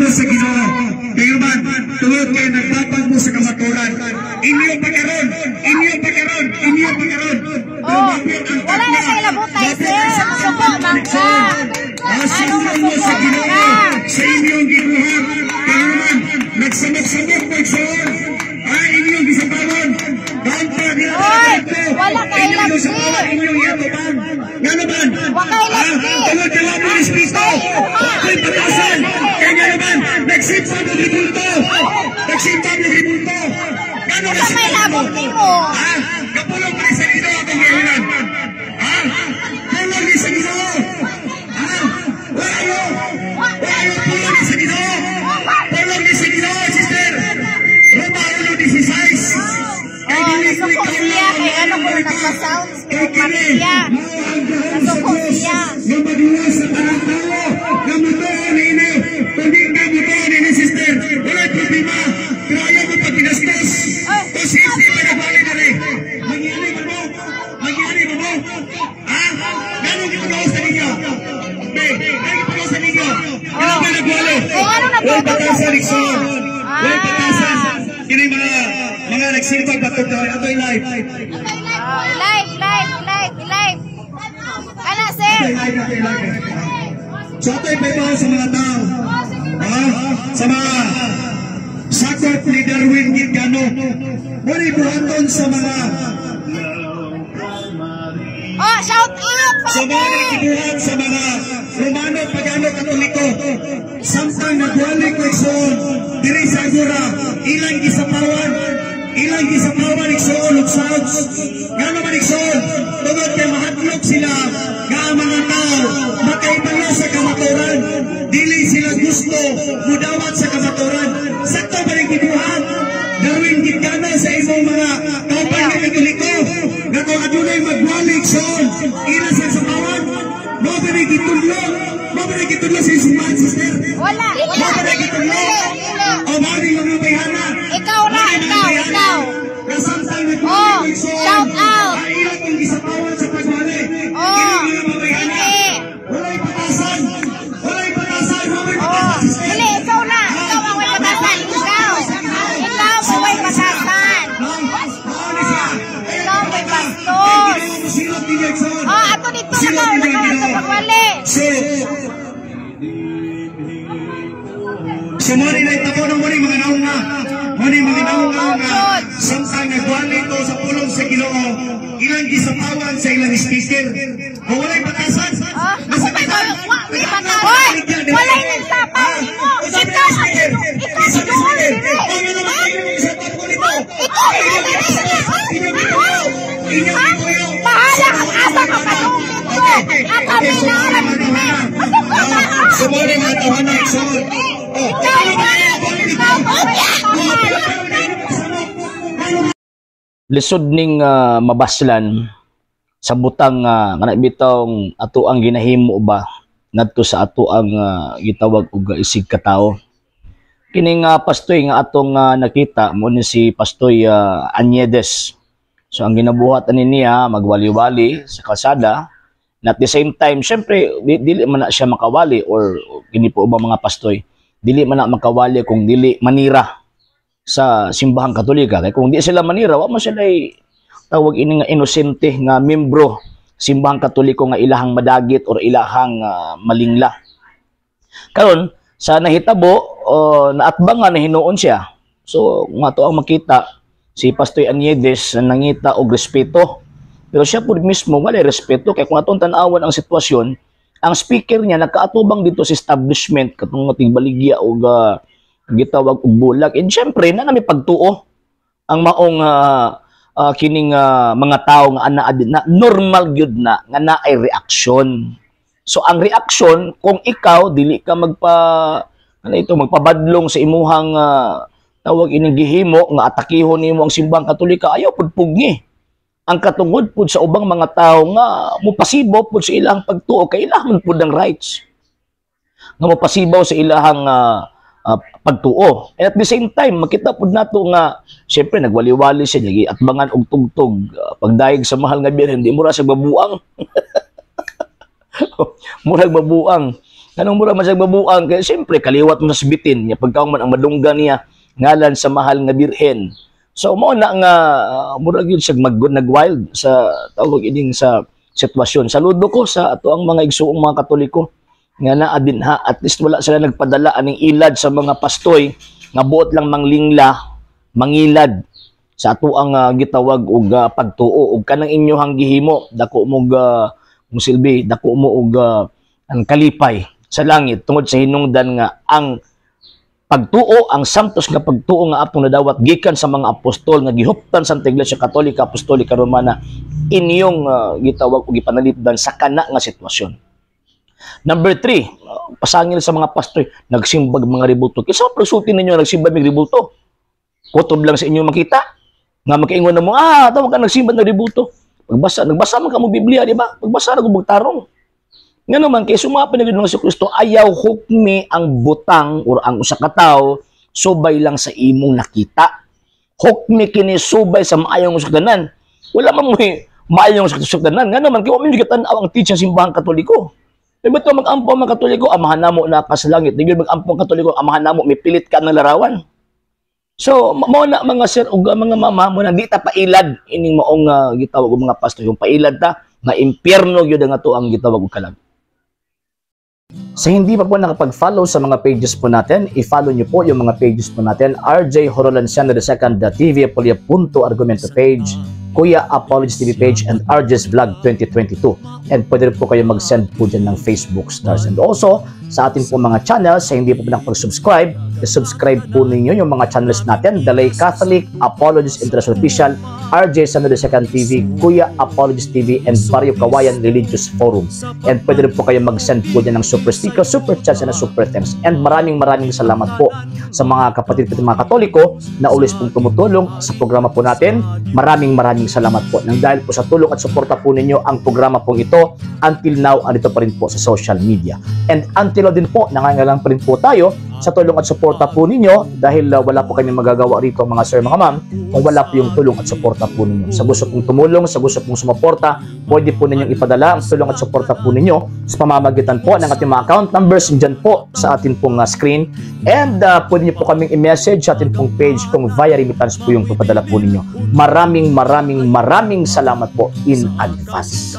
sa Ginoo. Kayo man, tungod kayo nagtatag mo sa kamaturan. Inyo pagkaroon. Wala na sa ilabutay, sir. Suko man ka. Asundan mo sa Ginoo, sa inyong gibuhat. Kayo man, nagsamot-samot mo igsoon. Inyong gisabawan. Wala ka ilabsi. Inyong yatuban. Nga naman, Wala ilabsi. tungod kayo mo ni Cristo. Ako'y patasan. Kaya nga naman, nagsimpa mo ribulto. Wala may labot ni mo. Kapulong pa sa Ginoo akong ngayon. Pulong ni sa Ginoo. Wala pulong ni sa Ginoo. Pulong ni sa Ginoo, sister. Roma 1:16. Nasuko siya. Kaya ano ko nagpa-sounds. Maria. Nasuko siya. Yung madulas sa tanang tao. Namutuan ini. Kundi namutuan ini, sister. Wala problema. Pero ayaw mo pa pinastos. Posible pa na bali na rin. Magyari mo mo. Ganong ipagawa sa ninyo? Ganong ipagawa sa ninyo? Ano ba nagwalo? Ano Huwag patasan, Ikson. Huwag patasan. Kini mga nagsimpag batog na ito'y live. Live. Ano, sir? So ito'y paybaw sa mga tao. Sa mga sakop ni Darwin Gitgano. Muli buhaton sa mga Shout out! sa mga nakikibuhat sa mga Romano, Pagano, Katoliko. Samtang nagwali ko igsoon, diri sa agura, ilang gisapawan, igsoon, ugsaots. Nga naman igsoon, tungod kay mahatlok sila, nga ang mga tao, makaibalo sa kamaturan, dili sila gusto, mudawat sa kamaturan. Sakto ba rin kibuhat? Darwin Gitgano sa imong mga kaupan ng Katoliko, nga kung adunay magwali igsoon, ina sa sapawan, mo ba rin kitudlo sa isuman, sister? Wala. Mo ba rin kitudlo? O mali lang yung bayhana? Ikaw. Nasamtang nagwali igsoon, Shout out! ang ilang kong gisapawan sa pagwali. Sige. Wala'y patasan, mo ba'y patasan, sister? Huli, ikaw na. Ikaw ang may patasan. Ikaw ang may patasan. Ikaw may bastos. Ato dito na pagwali. So muli na itapo ng muli mga naunga. Samtang nagwali ko sa pulong sa Ginoo, ilang gisapawan sa ilang speaker. O wala'y patasan. May patasan. Wala'y nagsapaw mo. Ikaw si Doon. Bahala ang asa ka pa nung dito. Ang kami na alam Sumuli mga tawanan, Ikson. Lisod ning mabaslan sa butang nga bitong ato ang ginahimo ba ngadto sa ato ang gitawag og isig ka tawo. Kini nga pastoy nga atong nakita mo ni si Pastoy Anyedes. So ang ginabuhat ani niya magwali-wali sa kalsada. And at the same time, syempre, dili man na siya makawali or kini po ubang mga pastoy, dili man na makawali kung dili manira sa simbahang Katolika. Kaya kung di sila manira, wa man sila tawag ini nga inosente nga membro simbahang Katoliko nga ilahang madagit or ilahang malingla. Karon sa nahitabo, naatbangan na hinuon siya. So, nga to ang makita, si Pastoy Anyedes nangita og respeto. Pero siya po mismo wala respeto kay kung atong tan-awan ang sitwasyon, ang speaker niya nagkaatubang dito sa establishment katong tigbaligya og gitawag og bulag. And syempre na nami pagtuo ang maong kining mga tao nga na normal gyud na nga naay reaksyon. So ang reaksyon kung ikaw dili ka magpabadlong sa imuhang tawag ining gihimo nga atakihon nimo ang simbang Katolika, ayaw pud pugni. Ang katungod pud sa ubang mga tao nga mopasibaw pud sa ilang pagtuo kay ilahon pud ang rights nga mopasibaw sa ilahang pagtuo. And at the same time makita pud nato nga syempre nagwali-wali siya lagi at bangan og tugtog pagdaig sa mahal nga birhen di mura sa babuang murag babuang Kanang mura man siya babuang, kaya siyempre, kaliwat mo sa bitin, niya pagkaong man ang madunggan niya, ngalan sa mahal nga birhen. So, mo na nga, mura yun siya nag-wild sa, tawag ining sa sitwasyon. Saludo ko sa ato ang mga igsuong mga Katoliko, nga naa din ha, at least wala sila nagpadala aning ilad sa mga pastoy, nga buot lang mangilad, sa ato ang gitawag og pagtuo, og kanang inyohang gihimo, dako mo silbi, dako mo og ang kalipay sa langit tungod sa hinungdan nga ang pagtuo, ang santos nga pagtuo nga atong nadawat gikan sa mga apostol nga gihuptan sa Iglesia Katolika, Apostolika Romana, inyong gitawag og gipanalipdan sa kana nga sitwasyon. Number 3, pasangil sa mga pastor, nagsimbag mga ribulto. Kisa prosulti ninyo nagsimbag ng ribulto? Kutob lang sa inyo makita nga magkaingon na mo, tawag ka nagsimbag ng ribulto. Nagbasa man ka mo Biblia, di ba? Pagbasa na kung magtarong. Nga naman, kay sumapin na gano'n si Kristo, ayaw hukmi ang butang o ang usa ka tawo, subay lang sa imong nakita. Hukmi kini subay sa maayong usakdanan. Wala man mo maayong usakdanan. Nga naman, kaya kami nagkatanaw ang teaching simbahang Katoliko. E ba't mag-ampo ang mga Katoliko, amahan na mo na kasalangit. Hindi mag-ampo ang Katoliko, amahan na mo, may pilit ka ng larawan. So, mo na mga sir, o mga mama mo na, di ta pailad, ining maong gitawag o mga pastor, yung pailad ta, na impyerno yun nga to ang gitawag o kalag. Sa hindi pa po nakapag-follow sa mga pages po natin, i-follow nyo po yung mga pages po natin, RJ Horolanciano II.TV, Argumento page, Kuya Apologies TV page, and RJ's Vlog 2022. And pwede rin po kayo mag-send po dyan ng Facebook stars. And also, sa ating po mga channels, sa hindi po nakapag-subscribe, i-subscribe po ninyo yung mga channels natin, The Lay Catholic, Apologies International Official, RJ Sanado II.TV, Kuya Apologies TV, and Barrio Kawayan Religious Forum. And pwede rin po kayo mag-send po dyan ng super sticker, super chats, and super thanks. And maraming salamat po sa mga kapatid at mga Katoliko na ulis pong tumutulong sa programa po natin. Maraming salamat po. Nang dahil po sa tulong at suporta po ninyo, ang programa pong ito, until now, andito pa rin po sa social media. And until now din po, nangangalang pa rin po tayo sa tulong at suporta po ninyo dahil wala po kami magagawa rito mga sir, mga ma'am, kung wala po yung tulong at suporta po ninyo. Sa gusto pong tumulong, sa gusto pong sumuporta, pwede po ninyong ipadala ang tulong at suporta po ninyo sa pamamagitan po ng ating mga account numbers dyan po sa ating pong screen. And pwede niyo po kaming i-message sa ating pong page kung via remittance po yung papadala po ninyo. Maraming salamat po in advance.